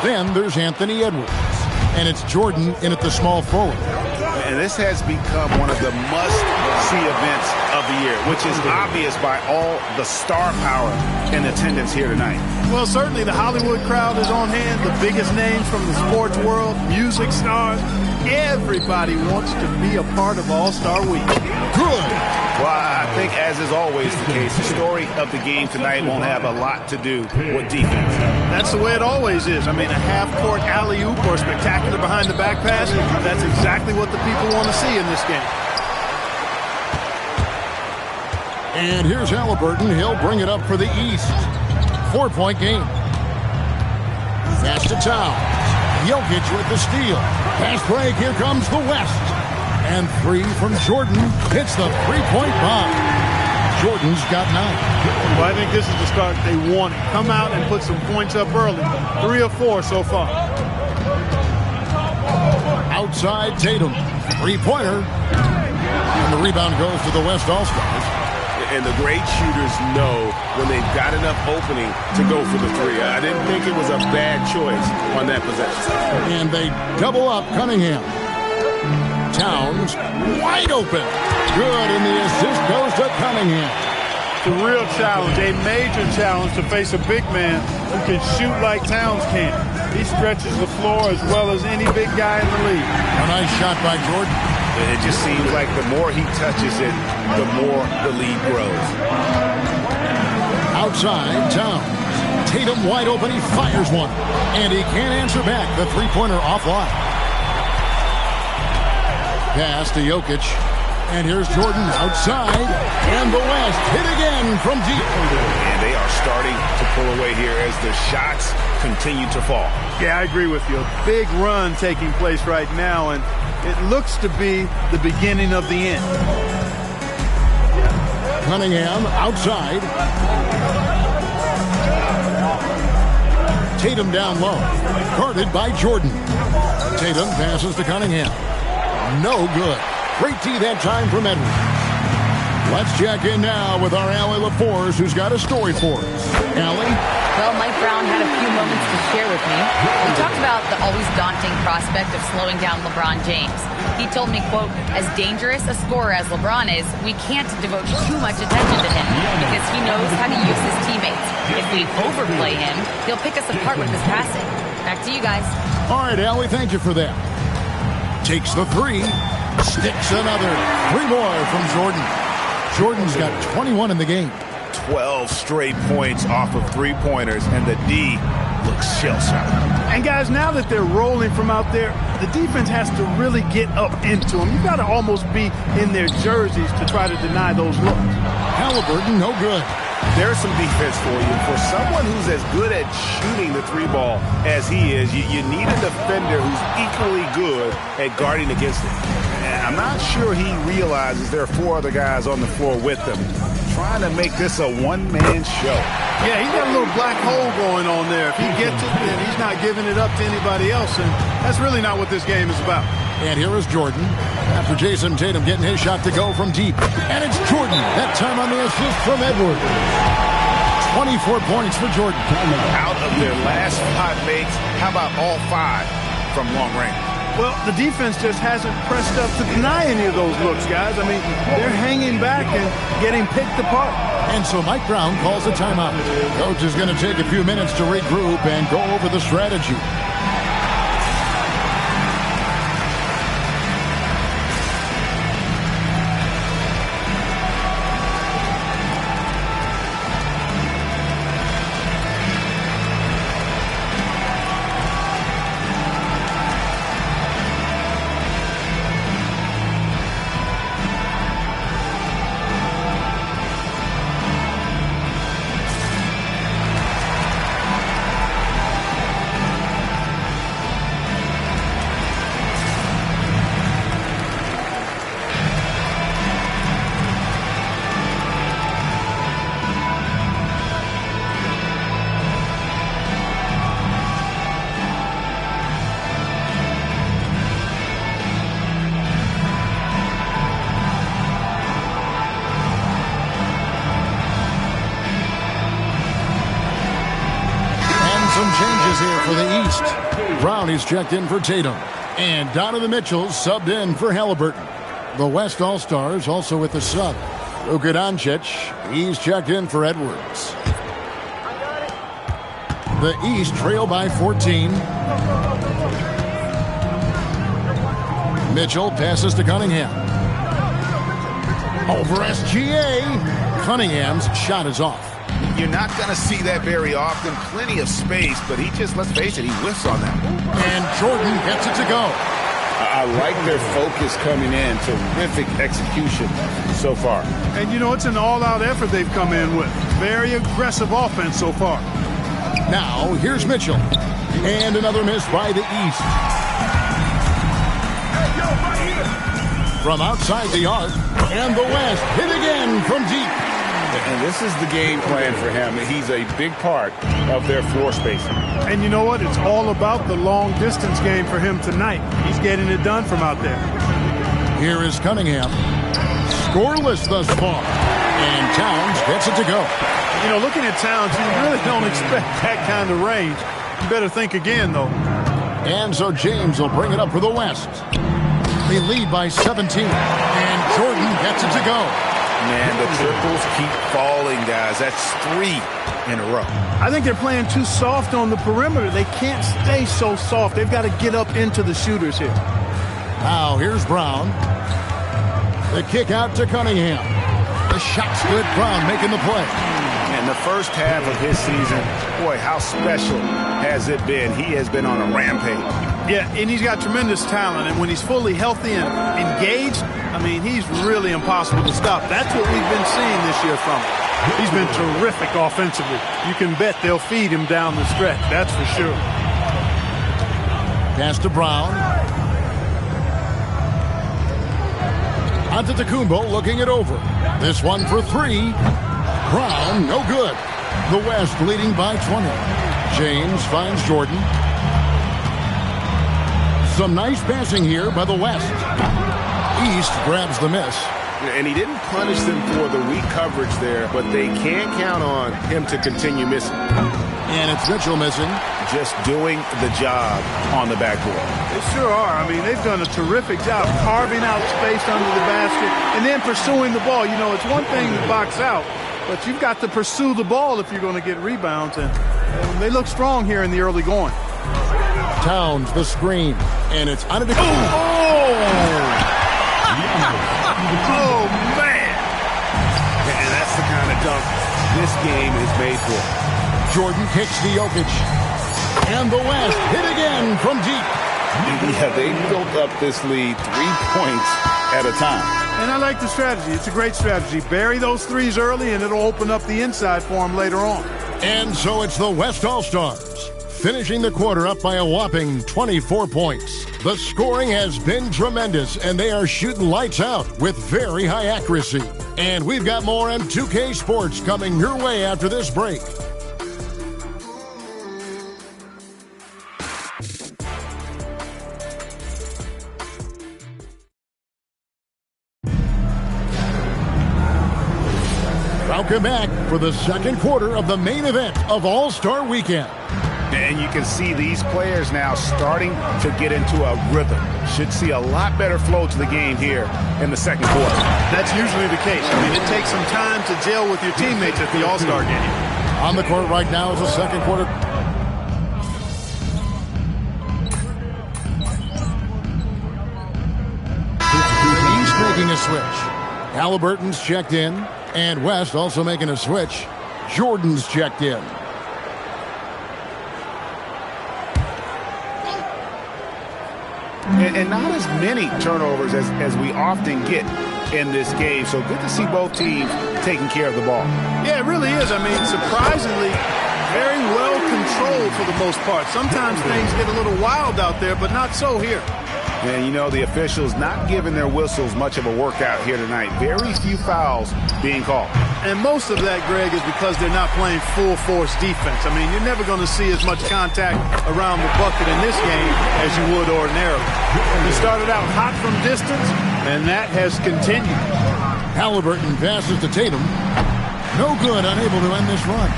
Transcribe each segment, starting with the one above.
Then there's Anthony Edwards. And it's Jordan in at the small forward. And this has become one of the must-see events of the year, which is obvious by all the star power in attendance here tonight. Well, certainly the Hollywood crowd is on hand. The biggest names from the sports world, music stars. Everybody wants to be a part of All-Star Week. Good. Well, I think, as is always the case, the story of the game tonight won't have a lot to do with defense. That's the way it always is. I mean, a half-court alley-oop or a spectacular behind-the-back pass, that's exactly what the people want to see in this game. And here's Halliburton. He'll bring it up for the East. 4-point game. Pass to Towns. Jokic with the steal. Pass break. Here comes the West. And 3 from Jordan. Hits the three-point bomb. Jordan's got 9. Well, I think this is the start they want. Come out and put some points up early. 3 or 4 so far. Outside Tatum. Three-pointer. And the rebound goes to the West All-Stars. And the great shooters know when they've got enough opening to go for the 3. I didn't think it was a bad choice on that possession. And they double up Cunningham. Towns wide open. Good, and the assist goes to Cunningham. It's a real challenge, a major challenge to face a big man who can shoot like Towns can. He stretches the floor as well as any big guy in the league. A nice shot by Jordan. It just seems like the more he touches it, the more the lead grows. Outside, Towns. Tatum wide open. He fires one. And he can't answer back. The three-pointer offline. Pass to Jokic. And here's Jordan outside. And the West hit again from deep. And they are starting to pull away here as the shots continue to fall. Yeah, I agree with you. A big run taking place right now, and it looks to be the beginning of the end. Cunningham outside. Tatum down low. Guarded by Jordan. Tatum passes to Cunningham. No good. Great D that time from Edwards. Let's check in now with our Allie LaForce, who's got a story for us. Allie? Well, Mike Brown had a few moments to share with me. He talked about the always daunting prospect of slowing down LeBron James. He told me, quote, as dangerous a scorer as LeBron is, we can't devote too much attention to him because he knows how to use his teammates. If we overplay him, he'll pick us apart with his passing. Back to you guys. All right, Allie, thank you for that. Takes the 3. Sticks another. 3 more from Jordan. Jordan's got 21 in the game. 12 straight points off of three-pointers, and the D looks shell-shocked. And guys, now that they're rolling from out there, the defense has to really get up into them. You've got to almost be in their jerseys to try to deny those looks. Halliburton, no good. There's some defense for you. For someone who's as good at shooting the 3-ball as he is, you need a defender who's equally good at guarding against it. And I'm not sure he realizes there are 4 other guys on the floor with him, trying to make this a one-man show. Yeah, he's got a little black hole going on there. If he gets it, then he's not giving it up to anybody else, and that's really not what this game is about. And here is Jordan. After Jason Tatum getting his shot to go from deep. And it's Jordan. That time on the assist from Edwards. 24 points for Jordan. Out of their last 5 makes, how about all 5 from long range? Well, the defense just hasn't pressed up to deny any of those looks, guys. I mean, they're hanging back and getting picked apart. And so Mike Brown calls a timeout. Coach is going to take a few minutes to regroup and go over the strategy. is here for the East. Brown is checked in for Tatum. And Donovan Mitchell subbed in for Halliburton. The West All-Stars also with the sub. Luka Doncic, he's checked in for Edwards. The East trail by 14. Mitchell passes to Cunningham. Over SGA. Cunningham's shot is off. You're not going to see that very often. Plenty of space, but he just, let's face it, he whiffs on that. And Jordan gets it to go. I like their focus coming in. Terrific execution so far. And, you know, it's an all-out effort they've come in with. Very aggressive offense so far. Now, here's Mitchell. And another miss by the East. From outside the arc. And the West hit again from deep. And this is the game plan for him. He's a big part of their floor spacing. And you know what? It's all about the long-distance game for him tonight. He's getting it done from out there. Here is Cunningham. Scoreless thus far. And Towns gets it to go. You know, looking at Towns, you really don't expect that kind of range. You better think again, though. And so James will bring it up for the West. They lead by 17. And Jordan gets it to go. Man, the triples keep falling, guys. That's 3 in a row. I think they're playing too soft on the perimeter. They can't stay so soft. They've got to get up into the shooters here. Now, here's Brown. The kick out to Cunningham. The shot's good. Brown making the play. And the first half of his season, boy, how special has it been? He has been on a rampage. Yeah, and he's got tremendous talent. And when he's fully healthy and engaged, I mean, he's really impossible to stop. That's what we've been seeing this year from him. He's been terrific offensively. You can bet they'll feed him down the stretch. That's for sure. Pass to Brown. Antetokounmpo looking it over. This one for 3. Brown, no good. The West leading by 20. James finds Jordan. Some nice passing here by the West. East grabs the miss. And he didn't punish them for the weak coverage there, but they can't count on him to continue missing. And it's Mitchell missing. Just doing the job on the backboard. They sure are. I mean, they've done a terrific job carving out space under the basket and then pursuing the ball. You know, it's one thing to box out, but you've got to pursue the ball if you're going to get rebounds. And they look strong here in the early going. Towns, the screen. And it's on it. Oh, man! And that's the kind of dunk this game is made for. Jordan kicks to Jokic. And the West hit again from deep. Yeah, they built up this lead 3 points at a time. And I like the strategy. It's a great strategy. Bury those threes early, and it'll open up the inside for them later on. And so it's the West All-Stars, finishing the quarter up by a whopping 24 points. The scoring has been tremendous, and they are shooting lights out with very high accuracy. And we've got more M2K Sports coming your way after this break. Welcome back for the second quarter of the main event of All-Star Weekend. And you can see these players now starting to get into a rhythm. Should see a lot better flow to the game here in the second quarter. That's usually the case. I mean, it takes some time to gel with your teammates at the All-Star game. On the court right now is the second quarter. He's making a switch. Halliburton's checked in, and West also making a switch. Jordan's checked in. And not as many turnovers as we often get in this game. So good to see both teams taking care of the ball. Yeah, it really is. I mean, surprisingly, very well controlled for the most part. Sometimes things get a little wild out there, but not so here. And, you know, the officials not giving their whistles much of a workout here tonight. Very few fouls being called. And most of that, Greg, is because they're not playing full-force defense. I mean, you're never going to see as much contact around the bucket in this game as you would ordinarily. He started out hot from distance, and that has continued. Halliburton passes to Tatum. No good, unable to end this run.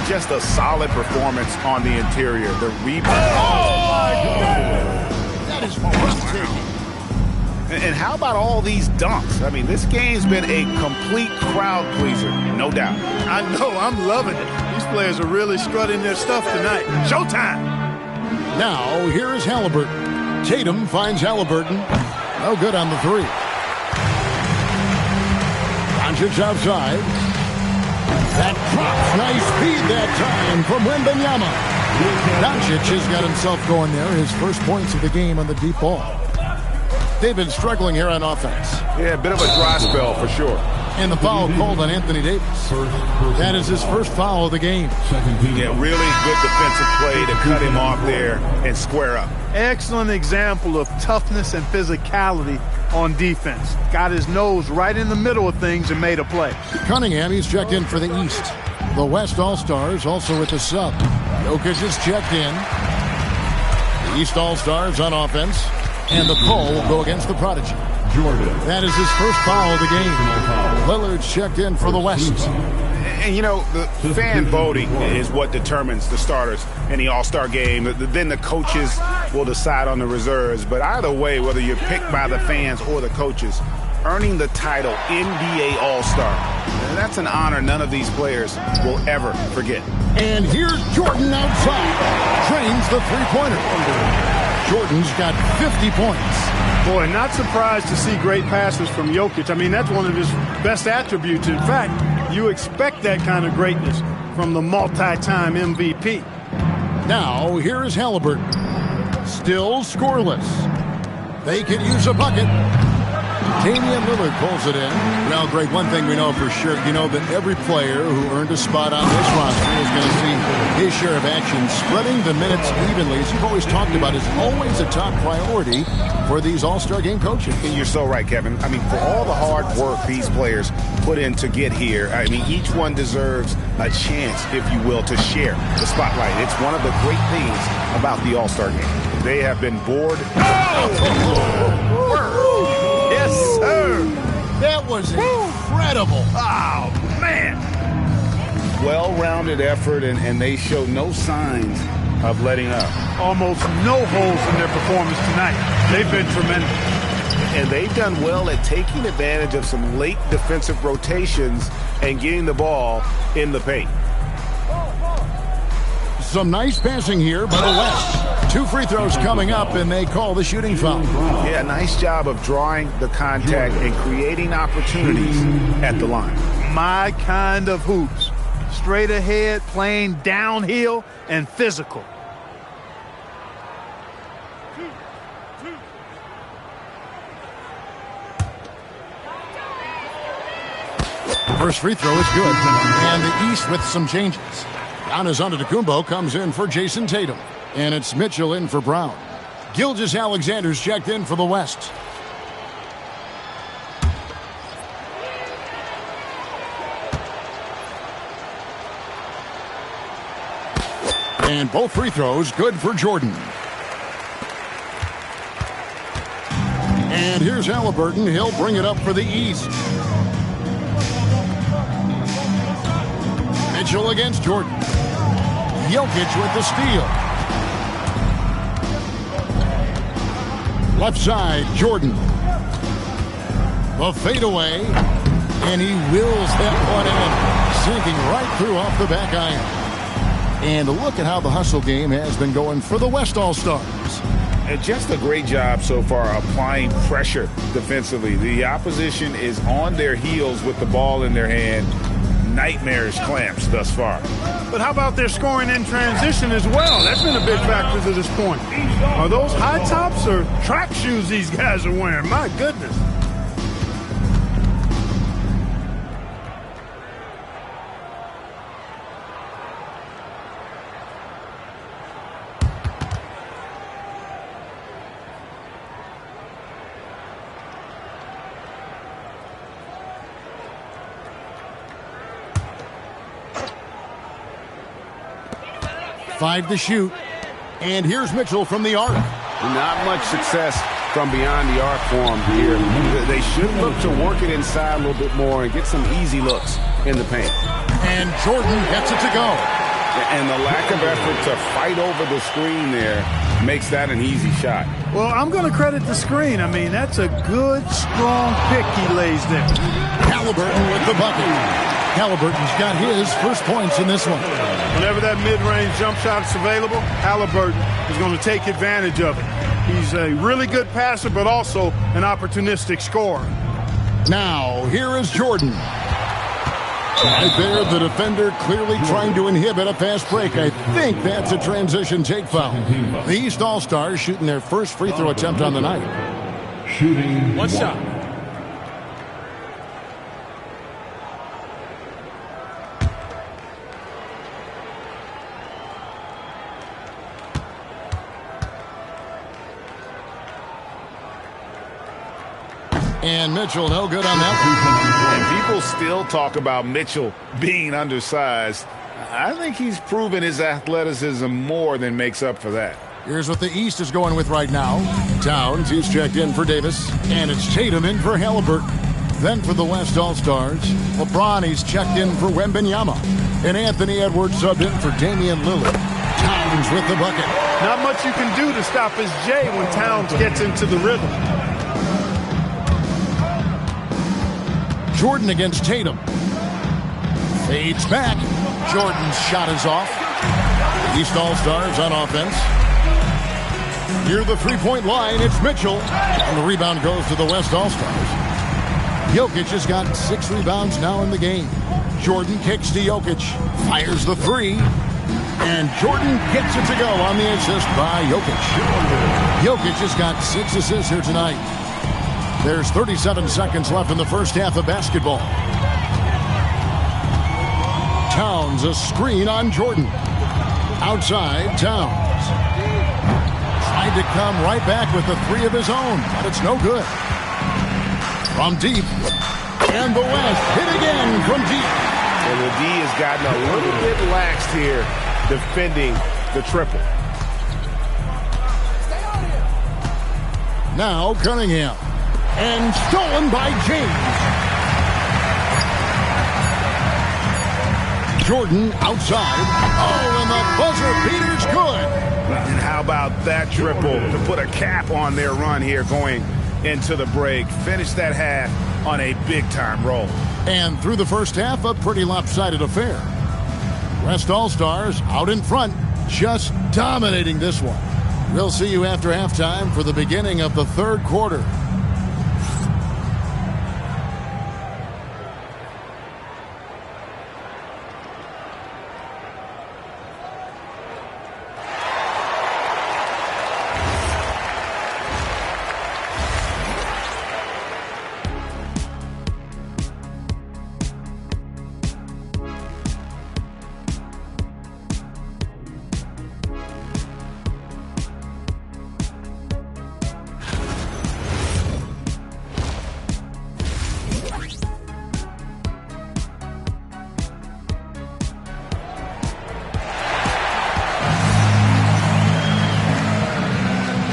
just a solid performance on the interior. The rebound. Oh, my God! That is breathtaking. And how about all these dunks? I mean, this game's been a complete crowd pleaser, no doubt. I know, I'm loving it. These players are really strutting their stuff tonight. Showtime! Now, here is Halliburton. Tatum finds Halliburton. No good on the three. Doncic outside. That drops. Nice speed that time from Wembanyama. Doncic has got himself going there. His first points of the game on the deep ball. They've been struggling here on offense. Yeah, a bit of a dry spell for sure. And the foul called on Anthony Davis. That is his first foul of the game. Yeah, really good defensive play to cut him off there and square up. Excellent example of toughness and physicality on defense. Got his nose right in the middle of things and made a play. Cunningham, he's checked in for the East. The West All-Stars also with the sub. Jokic is checked in. The East All-Stars on offense. And the call will go against the prodigy. That is his first foul of the game. Lillard's checked in for the West. And, you know, the fan voting is what determines the starters in the All-Star game. Then the coaches will decide on the reserves. But either way, whether you're picked by the fans or the coaches, earning the title NBA All-Star, that's an honor none of these players will ever forget. And here's Jordan outside. Drains the three-pointer. Jordan's got 50 points. Boy, not surprised to see great passes from Jokic. I mean, that's one of his best attributes. In fact, you expect that kind of greatness from the multi-time MVP. Now, here is Halliburton. Still scoreless. They could use a bucket. Damian Lillard pulls it in. Well, Greg, one thing we know for sure, you know that every player who earned a spot on this roster is going to see his share of action. Spreading the minutes evenly, as you've always talked about, is always a top priority for these All-Star game coaches. And you're so right, Kevin. I mean, for all the hard work these players put in to get here, I mean, each one deserves a chance, if you will, to share the spotlight. It's one of the great things about the All-Star game. They have been bored. Yes, sir. That was incredible. Oh, man. Well-rounded effort, and they show no signs of letting up. Almost no holes in their performance tonight. They've been tremendous. And they've done well at taking advantage of some late defensive rotations and getting the ball in the paint. Some nice passing here by the West. 2 free throws coming up, and they call the shooting foul. Yeah, nice job of drawing the contact and creating opportunities at the line. My kind of hoops. Straight ahead, playing downhill, and physical. First free throw is good. And the East with some changes. Giannis Antetokounmpo comes in for Jason Tatum. And it's Mitchell in for Brown. Gilgeous-Alexander's checked in for the West. And both free throws good for Jordan. And here's Halliburton. He'll bring it up for the East. Mitchell against Jordan. Jokic with the steal. Left side, Jordan. The fadeaway. And he wills that one in. Sinking right through off the back iron. And look at how the hustle game has been going for the West All-Stars. And just a great job so far applying pressure defensively. The opposition is on their heels with the ball in their hand. Nightmarish clamps thus far. But how about their scoring in transition as well? That's been a big factor to this point. Are those high tops or track shoes these guys are wearing? My goodness. Five to shoot. And here's Mitchell from the arc. Not much success from beyond the arc for him here. They should look to work it inside a little bit more and get some easy looks in the paint. And Jordan gets it to go. And the lack of effort to fight over the screen there makes that an easy shot. Well, I'm going to credit the screen. I mean, that's a good, strong pick he lays there. Halliburton with the bucket. Halliburton's got his first points in this one. Whenever that mid-range jump shot is available, Halliburton is going to take advantage of it. He's a really good passer, but also an opportunistic scorer. Now, here is Jordan. Right there, the defender clearly trying to inhibit a fast break. I think that's a transition take foul. The East All-Stars shooting their first free throw attempt on the night. Shooting one shot. And Mitchell, no good on that. And people still talk about Mitchell being undersized. I think he's proven his athleticism more than makes up for that. Here's what the East is going with right now. Towns, he's checked in for Davis. And it's Tatum in for Halliburton. Then for the West All-Stars, LeBron, he's checked in for Wembanyama. And Anthony Edwards subbed in for Damian Lillard. Towns with the bucket. Not much you can do to stop his J when Towns gets into the rhythm. Jordan against Tatum. Fades back. Jordan's shot is off. East All-Stars on offense. Near the three-point line, it's Mitchell. And the rebound goes to the West All-Stars. Jokic has got 6 rebounds now in the game. Jordan kicks to Jokic. Fires the three. And Jordan gets it to go on the assist by Jokic. Jokic has got 6 assists here tonight. There's 37 seconds left in the first half of basketball. Towns, a screen on Jordan. Outside, Towns. Tried to come right back with the 3 of his own, but it's no good. From deep. And the West hit again from deep. And the D has gotten a little bit laxed here defending the triple. Now Cunningham. And stolen by James. Jordan outside. Oh, and the buzzer beater's good. And how about that triple to put a cap on their run here going into the break. Finish that half on a big-time roll. And through the first half, a pretty lopsided affair. West All-Stars out in front, just dominating this one. We'll see you after halftime for the beginning of the third quarter.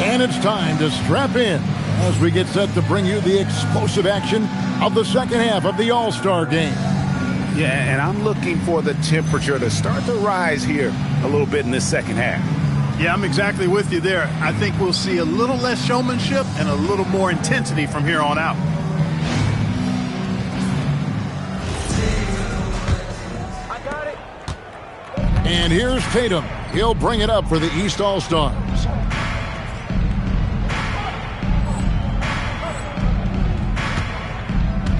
And it's time to strap in as we get set to bring you the explosive action of the second half of the All-Star game. Yeah, and I'm looking for the temperature to start to rise here a little bit in this second half. Yeah, I'm exactly with you there. I think we'll see a little less showmanship and a little more intensity from here on out. And here's Tatum. He'll bring it up for the East All-Stars.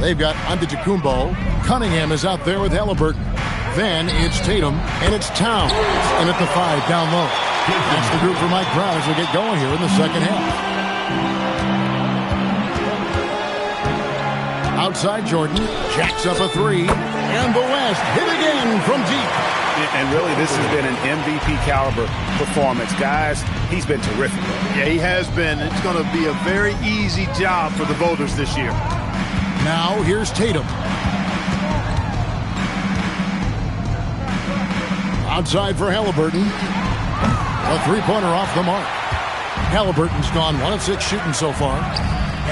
They've got Antetokounmpo. Cunningham is out there with Halliburton. Then it's Tatum, and it's Towns. And at the 5, down low. That's the group for Mike Brown as we get going here in the second half. Outside Jordan, jacks up a 3. And the West hit again from deep. And really, this has been an MVP caliber performance. Guys, he's been terrific. Yeah, he has been. It's going to be a very easy job for the voters this year. Now, here's Tatum. Outside for Halliburton. A three-pointer off the mark. Halliburton's gone 1 of 6 shooting so far.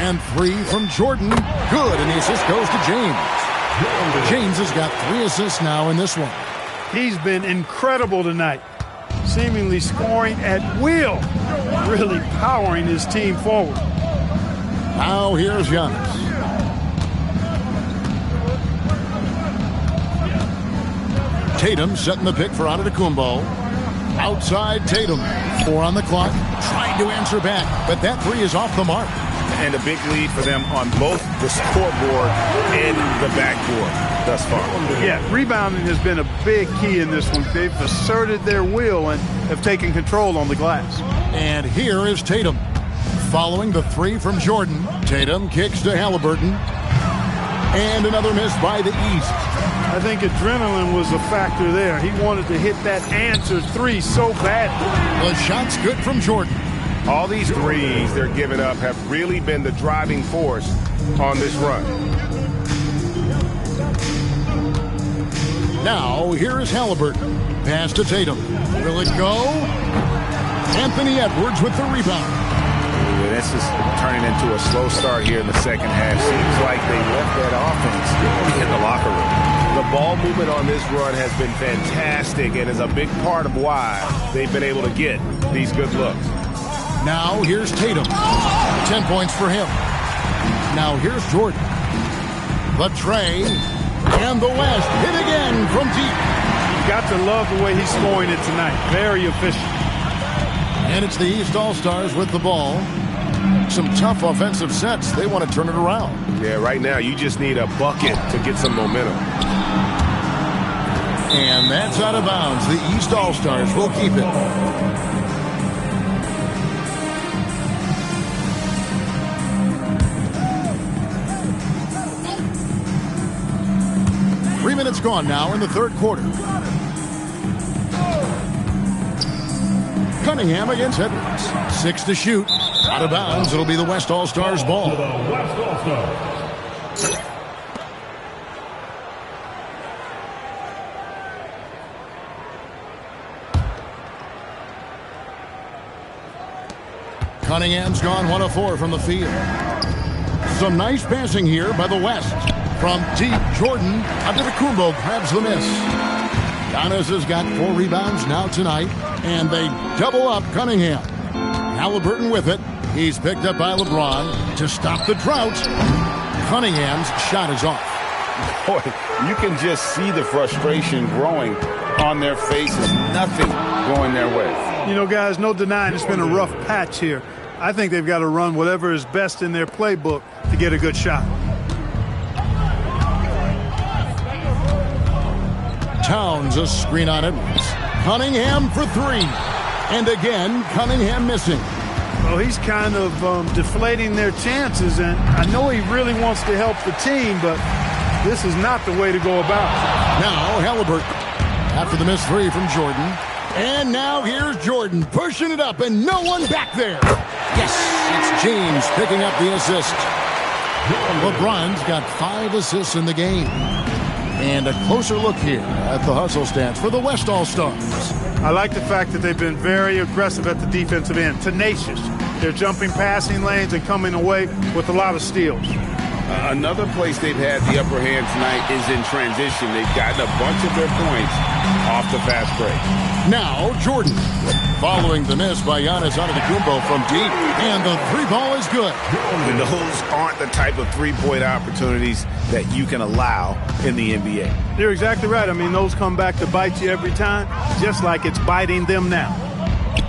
And 3 from Jordan. Good, and the assist goes to James. James has got 3 assists now in this one. He's been incredible tonight, seemingly scoring at will, really powering his team forward. Now here's Giannis. Tatum setting the pick for Antetokounmpo. Outside Tatum. 4 on the clock. Trying to answer back, but that three is off the mark. And a big lead for them on both the scoreboard and the backboard thus far. Yeah, rebounding has been a big key in this one. They've asserted their will and have taken control on the glass. And here is Tatum. Following the three from Jordan, Tatum kicks to Halliburton. And another miss by the East. I think adrenaline was a factor there. He wanted to hit that answer three so badly. The shot's good from Jordan. All these threes they're giving up have really been the driving force on this run. Now, here is Halliburton. Pass to Tatum. Will it go? Anthony Edwards with the rebound. This is turning into a slow start here in the second half. Seems like they left that offense in the locker room. The ball movement on this run has been fantastic and is a big part of why they've been able to get these good looks. Now here's Tatum. 10 points for him. Now here's Jordan. The tray. And the West hit again from deep. You've got to love the way he's scoring it tonight. Very efficient. And it's the East All-Stars with the ball. Some tough offensive sets. They want to turn it around. Yeah, right now you just need a bucket to get some momentum. And that's out of bounds. The East All-Stars will keep it. Three minutes gone now in the third quarter. Cunningham against Edwards. 6 to shoot. Out of bounds. It'll be the West All-Stars ball. West All-Stars. Cunningham's gone 1 of 4 from the field. Some nice passing here by the West. From deep, Jordan Antetokounmpo grabs the miss. Giannis has got 4 rebounds now tonight, and they double up Cunningham. Halliburton with it. He's picked up by LeBron to stop the drought. Cunningham's shot is off. Boy, you can just see the frustration growing on their faces. Nothing going their way. You know, guys, no denying it's been a rough patch here. I think they've got to run whatever is best in their playbook to get a good shot. Towns a screen on Edwards. Cunningham for 3. And again, Cunningham missing. Well, he's kind of deflating their chances, and I know he really wants to help the team, but this is not the way to go about it. Now Halliburton after the missed 3 from Jordan. And now here's Jordan pushing it up, and no one back there. Yes, it's James picking up the assist. LeBron's got 5 assists in the game. And a closer look here at the hustle stats for the West All-Stars. I like the fact that they've been very aggressive at the defensive end, tenacious. They're jumping passing lanes and coming away with a lot of steals. Another place they've had the upper hand tonight is in transition. They've gotten a bunch of their points off the fast break. Now Jordan, following the miss by Giannis Antetokounmpo from deep, and the 3 ball is good. And those aren't the type of three-point opportunities that you can allow in the NBA. You're exactly right. I mean, those come back to bite you every time, just like it's biting them now.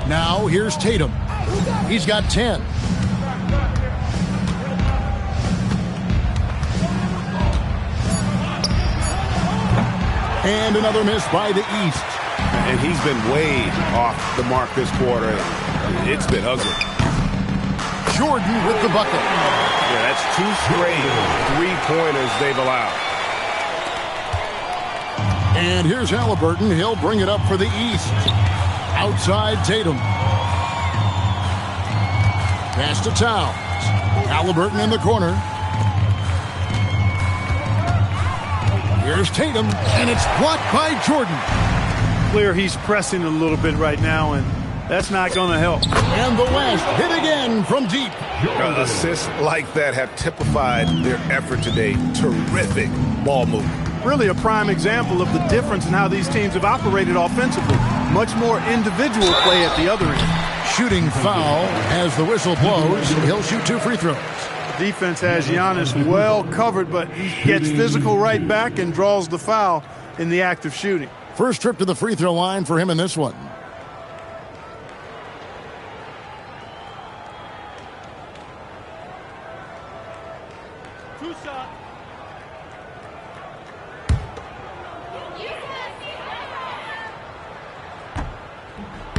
Now here's Tatum. He's got 10. And another miss by the East. And he's been way off the mark this quarter. It's been ugly. Jordan with the bucket. Yeah, that's 2 straight 3-pointers they've allowed. And here's Halliburton. He'll bring it up for the East. Outside Tatum. Pass to Towns. Halliburton in the corner. Here's Tatum, and it's blocked by Jordan. Clear he's pressing a little bit right now, and that's not going to help. And the West hit again from deep. Assists like that have typified their effort today. Terrific ball movement. really a prime example of the difference in how these teams have operated offensively. Much more individual play at the other end. Shooting foul as the whistle blows. He'll shoot 2 free throws. The defense has Giannis well covered, but he gets physical right back and draws the foul in the act of shooting. First trip to the free throw line for him in this one.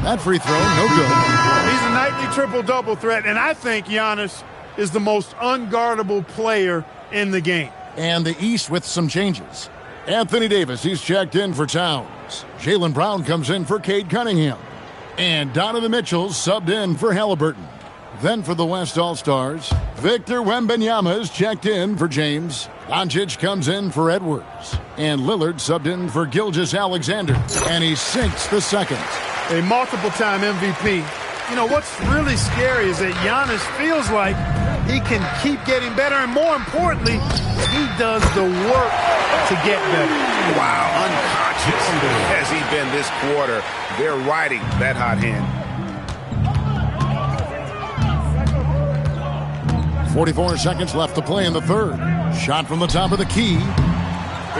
That free throw, no good. He's a nightly triple-double threat, and I think Giannis is the most unguardable player in the game. And the East with some changes. Anthony Davis, he's checked in for Towns. Jaylen Brown comes in for Cade Cunningham. And Donovan Mitchell subbed in for Halliburton. Then for the West All-Stars, Victor Wembanyama is checked in for James. Doncic comes in for Edwards. And Lillard subbed in for Gilgeous-Alexander. And he sinks the second. A multiple-time MVP. You know, what's really scary is that Giannis feels like he can keep getting better, and more importantly, he does the work to get better. Wow, unconscious has he been this quarter. They're riding that hot hand. 44 seconds left to play in the third. Shot from the top of the key.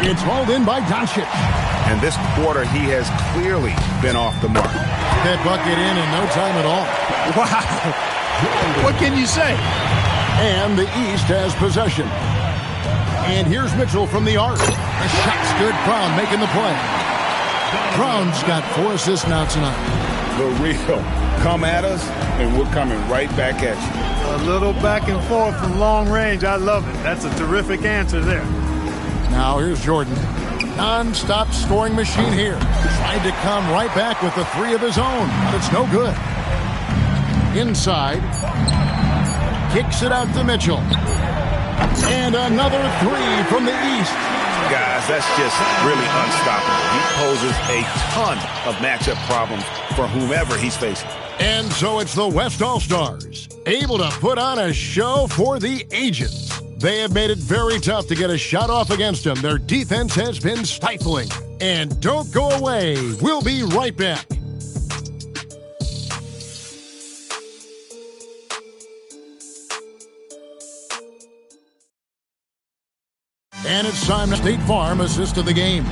It's hauled in by Doncic. And this quarter, he has clearly been off the mark. That bucket in no time at all. Wow. What can you say? And the East has possession. And here's Mitchell from the arc. The shot's good. Brown making the play. Brown's got 4 assists now tonight. The real. Come at us, and we're coming right back at you. A little back and forth from long range. I love it. That's a terrific answer there. Now here's Jordan. Non-stop scoring machine here. Tried to come right back with the 3 of his own, but it's no good. Inside. Kicks it out to Mitchell. And another 3 from the East. Guys, that's just really unstoppable. He poses a ton of matchup problems for whomever he's facing. And so it's the West All-Stars, able to put on a show for the ages. They have made it very tough to get a shot off against them. Their defense has been stifling. And don't go away. We'll be right back. And it's time to State Farm assist of the game.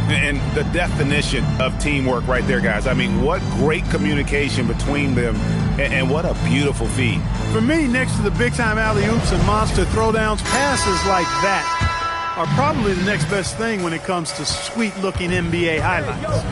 And the definition of teamwork right there, guys. I mean, what great communication between them, and what a beautiful feed. For me, next to the big-time alley-oops and monster throwdowns, passes like that are probably the next best thing when it comes to sweet-looking NBA highlights.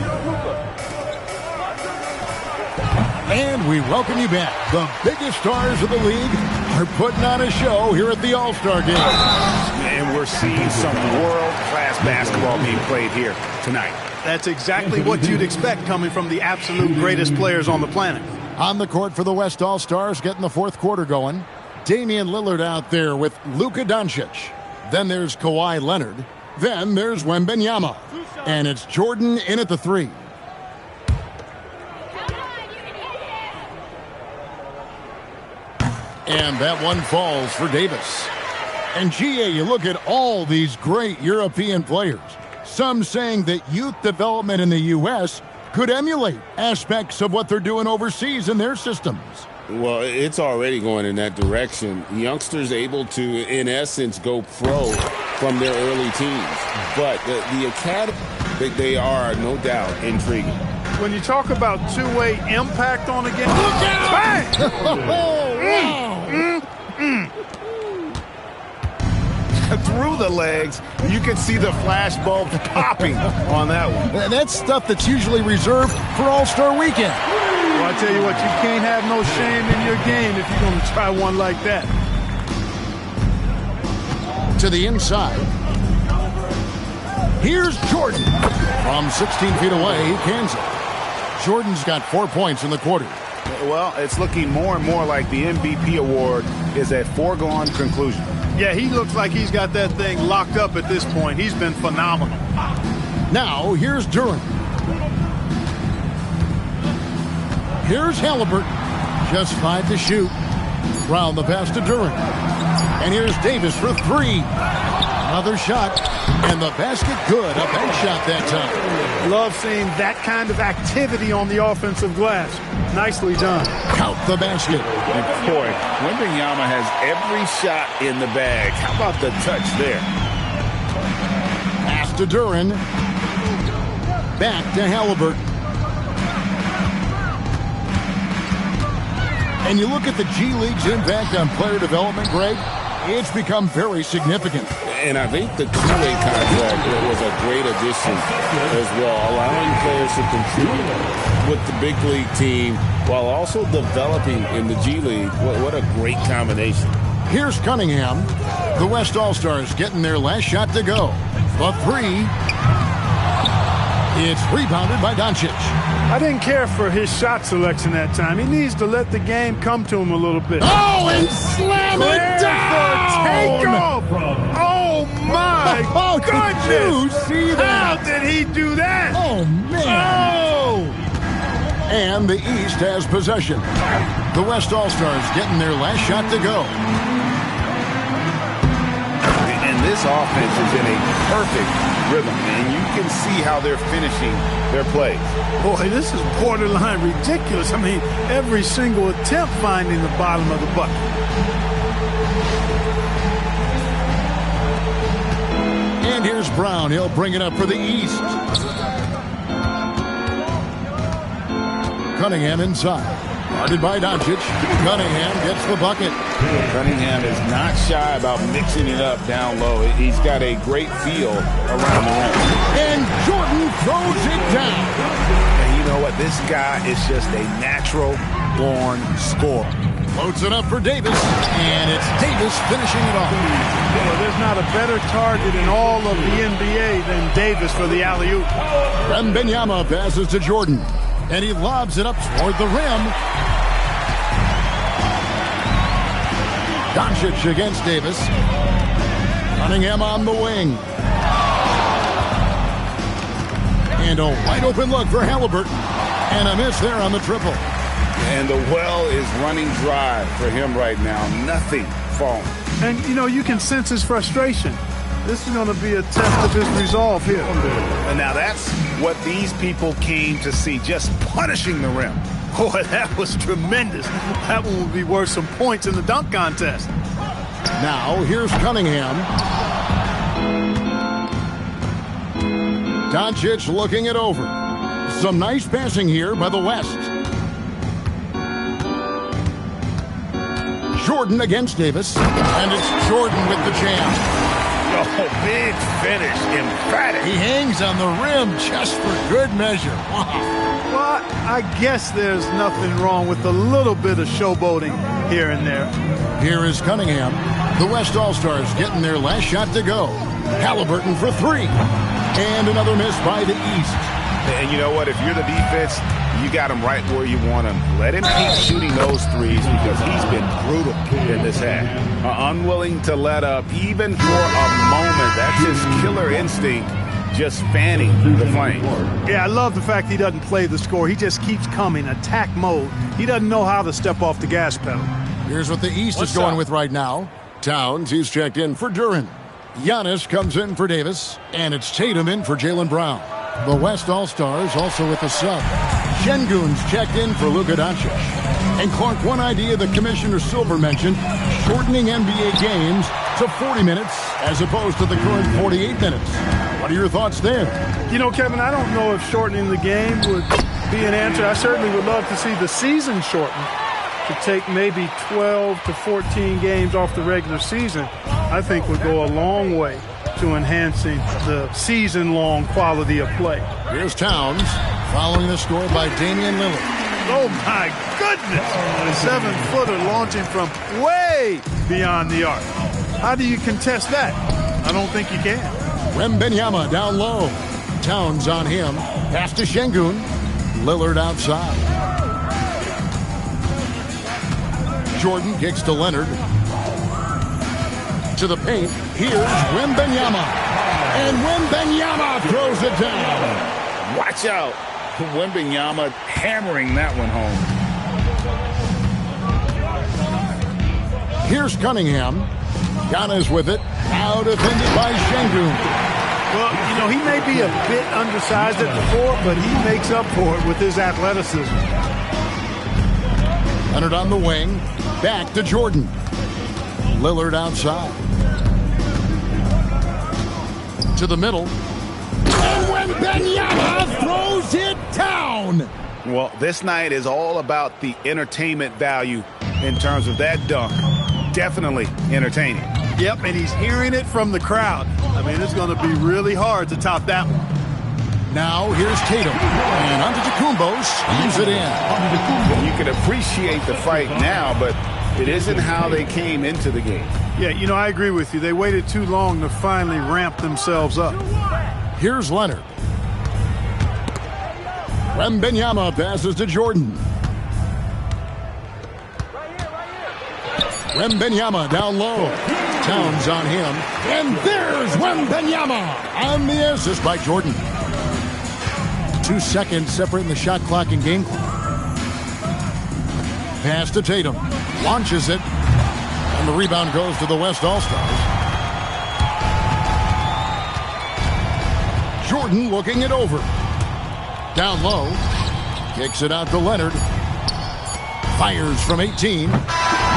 And we welcome you back. The biggest stars of the league are putting on a show here at the All-Star Game. And we're seeing some world-class basketball being played here tonight. That's exactly what you'd expect coming from the absolute greatest players on the planet. On the court for the West All-Stars, getting the fourth quarter going. Damian Lillard out there with Luka Doncic. Then there's Kawhi Leonard. Then there's Wembanyama. And it's Jordan in at the 3. And that one falls for Davis. And GA, you look at all these great European players. Some saying that youth development in the U.S. could emulate aspects of what they're doing overseas in their systems. Well, it's already going in that direction. Youngsters able to, in essence, go pro from their early teens. But the academy, they are, no doubt, intriguing. When you talk about two-way impact on a game, look out! Through the legs, you can see the flash bulbs popping on that one. That's stuff that's usually reserved for All-Star Weekend. Well, I tell you what, you can't have no shame in your game if you're going to try one like that. To the inside. Here's Jordan. From 16 feet away, he cans it. Jordan's got 4 points in the quarter. Well, it's looking more and more like the MVP award is a foregone conclusion. Yeah, he looks like he's got that thing locked up at this point. He's been phenomenal. Now, here's Durant. Here's Halliburton. Just 5 to shoot. Round the pass to Durant. And here's Davis for 3. Another shot, and the basket good. A bank shot that time. Love seeing that kind of activity on the offensive glass. Nicely done. Count the basket. And boy, Wembanyama has every shot in the bag. How about the touch there? Pass to Duran. Back to Halliburton. And you look at the G League's impact on player development, Greg, it's become very significant. And I think the two-way contract was a great addition as well, allowing players to contribute with the big league team while also developing in the G League. What a great combination. Here's Cunningham. The West All-Stars getting their last shot to go. The three. It's rebounded by Doncic. I didn't care for his shot selection that time. He needs to let the game come to him a little bit. Oh, and slam it down! Takeoff! Oh, my goodness! Did you see that? How did he do that? Oh, man! Oh! And the East has possession. The West All-Stars getting their last shot to go. And this offense is in a perfect rhythm, and you can see how they're finishing their plays. Boy, this is borderline ridiculous. I mean, every single attempt finding the bottom of the bucket. And here's Brown. He'll bring it up for the East. Cunningham inside. Guarded by Doncic. Cunningham gets the bucket. Cunningham is not shy about mixing it up down low. He's got a great feel around the rim. And Jordan throws it down. And you know what? This guy is just a natural-born scorer. Floats it up for Davis. And it's Davis finishing it off. Well, there's not a better target in all of the NBA than Davis for the alley-oop. Wembanyama passes to Jordan. And he lobs it up toward the rim. Doncic against Davis. Cunningham on the wing. And a wide open look for Halliburton. And a miss there on the triple. And the well is running dry for him right now. Nothing falling. And, you know, you can sense his frustration. This is going to be a test of his resolve here. And now that's what these people came to see, just punishing the rim. Boy, that was tremendous. That one would be worth some points in the dunk contest. Now, here's Cunningham. Doncic looking it over. Some nice passing here by the West. Jordan against Davis. And it's Jordan with the jam. Oh, big finish, emphatic. He hangs on the rim just for good measure. Wow. Well, I guess there's nothing wrong with a little bit of showboating here and there. Here is Cunningham. The West All-Stars getting their last shot to go. Halliburton for three. And another miss by the East. And you know what? If you're the defense, you got him right where you want him. Let him keep shooting those threes because he's been brutal in this half. Unwilling to let up even for a moment. That's his killer instinct, just fanning the flame. Yeah, I love the fact he doesn't play the score. He just keeps coming, attack mode. He doesn't know how to step off the gas pedal. Here's what the East is going with right now. Towns, he's checked in for Duran. Giannis comes in for Davis. And it's Tatum in for Jaylen Brown. The West All-Stars also with the sub. Şengün's checked in for Luka Doncic. And Clark, one idea that Commissioner Silver mentioned, shortening NBA games to 40 minutes as opposed to the current 48 minutes. What are your thoughts there? You know, Kevin, I don't know if shortening the game would be an answer. I certainly would love to see the season shortened to take maybe 12 to 14 games off the regular season. I think would go a long way to enhancing the season-long quality of play. Here's Towns following the score by Damian Lillard. Oh, my goodness. A 7-footer launching from way beyond the arc. How do you contest that? I don't think you can. Wembanyama down low. Towns on him. Pass to Şengün. Lillard outside. Jordan kicks to Leonard. To the paint. Here's Wembanyama. And Wembanyama throws it down. Watch out. Wembanyama hammering that one home. Here's Cunningham. Giannis with it. Now defended by Şengün. Well, you know, he may be a bit undersized at the 4, but he makes up for it with his athleticism. Leonard on the wing. Back to Jordan. Lillard outside. To the middle. And when Wembanyama throws it down. Well, this night is all about the entertainment value in terms of that dunk. Definitely entertaining. Yep, and he's hearing it from the crowd. I mean, it's going to be really hard to top that one. Now here's Tatum. And Antetokounmpo squeeze it in. You can appreciate the fight now, but it isn't how they came into the game. Yeah, you know, I agree with you. They waited too long to finally ramp themselves up. Here's Leonard. Wembanyama passes to Jordan. Wembanyama down low. Towns on him. And there's Wembanyama on the assist by Jordan. 2 seconds separating the shot clock and game clock. Pass to Tatum. Launches it. And the rebound goes to the West All-Stars. Jordan looking it over. Down low. Kicks it out to Leonard. Fires from 18.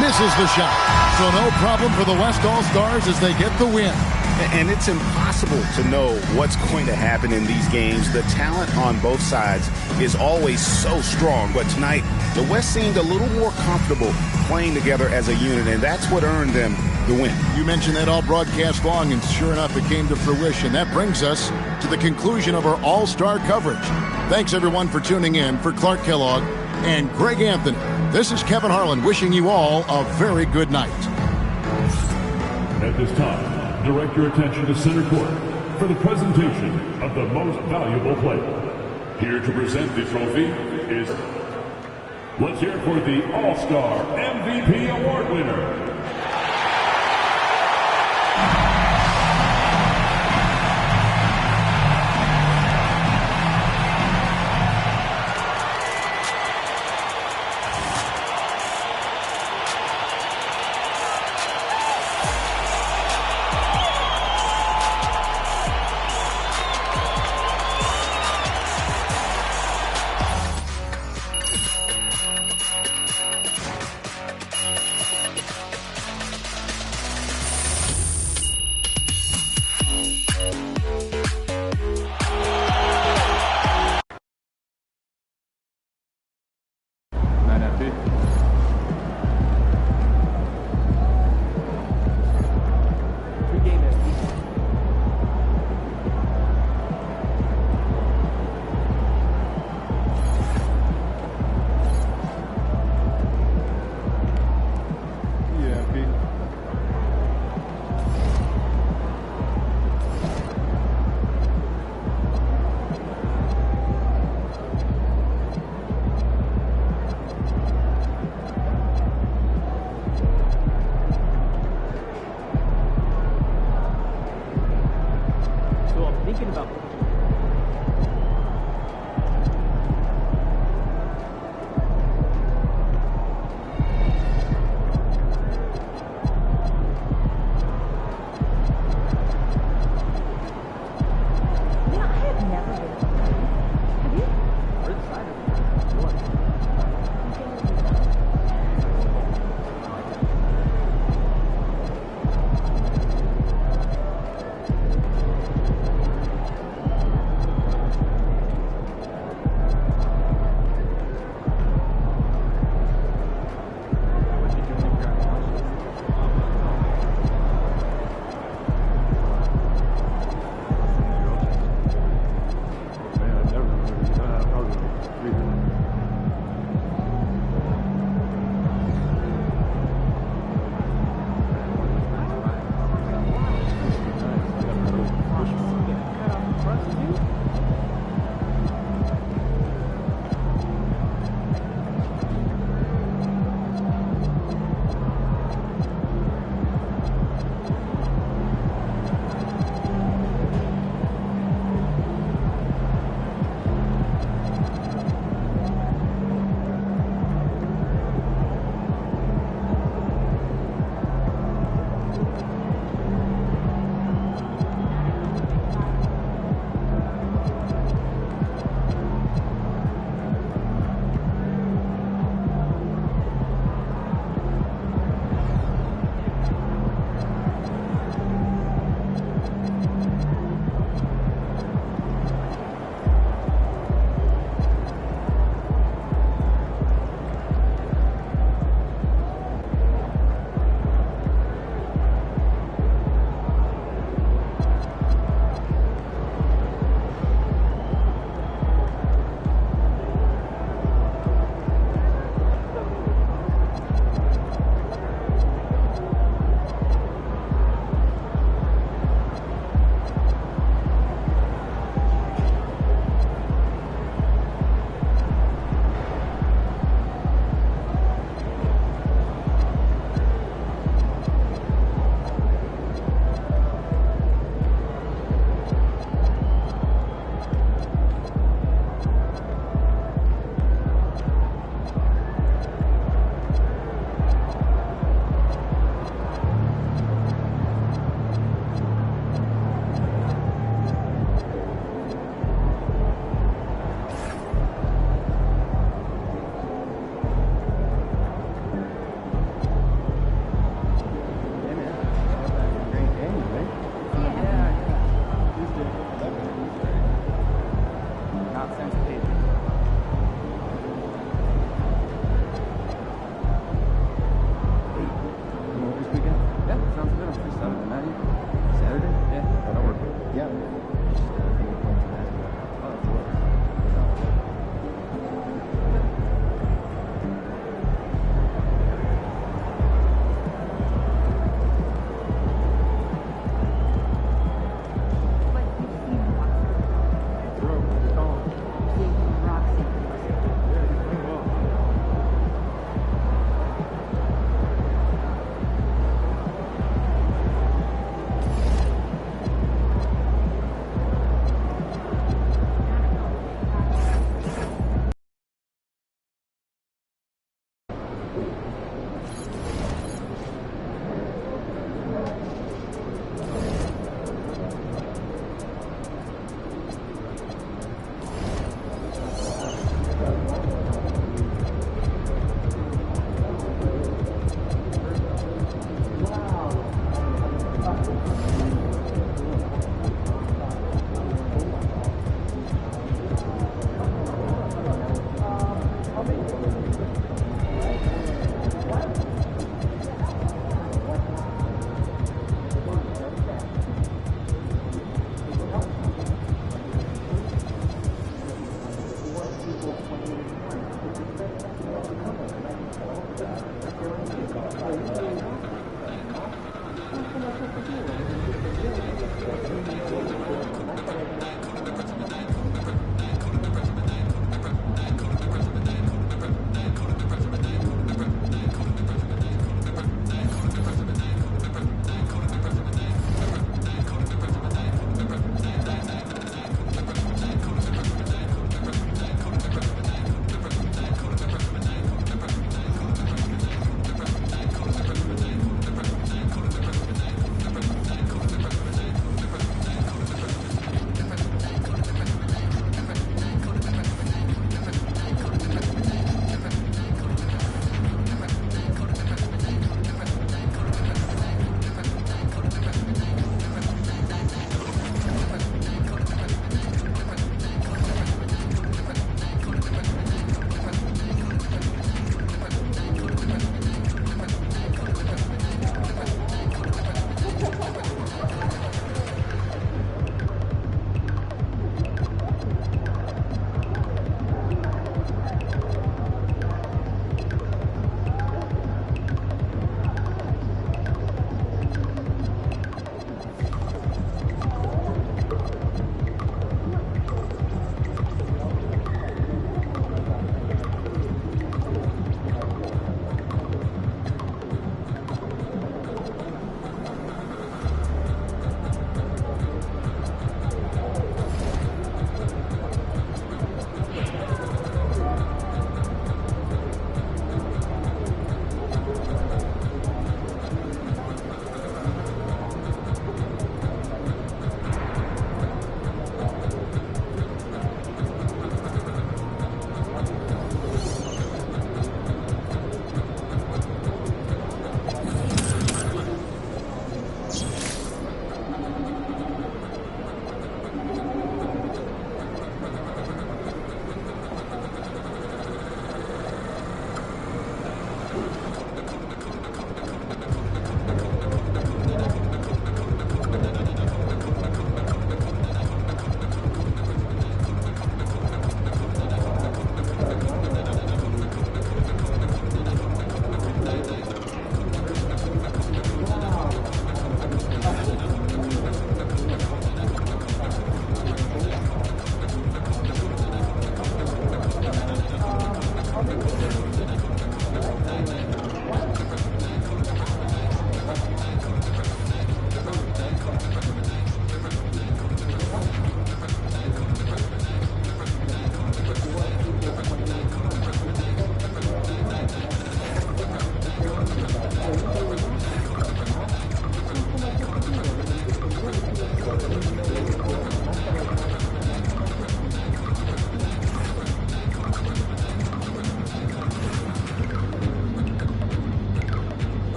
Misses the shot. So no problem for the West All-Stars as they get the win. And it's impossible to know what's going to happen in these games. The talent on both sides is always so strong. But tonight, the West seemed a little more comfortable playing together as a unit, and that's what earned them the win. You mentioned that all broadcast long, and sure enough, it came to fruition. That brings us to the conclusion of our All-Star coverage. Thanks, everyone, for tuning in. For Clark Kellogg and Greg Anthony, this is Kevin Harlan wishing you all a very good night. At this time, direct your attention to center court for the presentation of the most valuable player. Here to present the trophy is, let's hear for the All-Star MVP Award winner.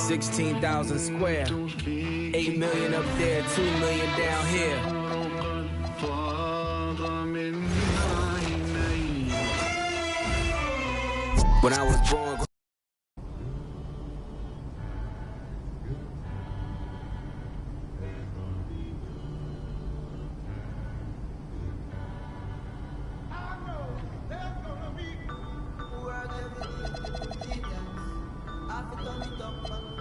16,000 square, 8 million up there, 2 million down here. When I was born. I turn it up and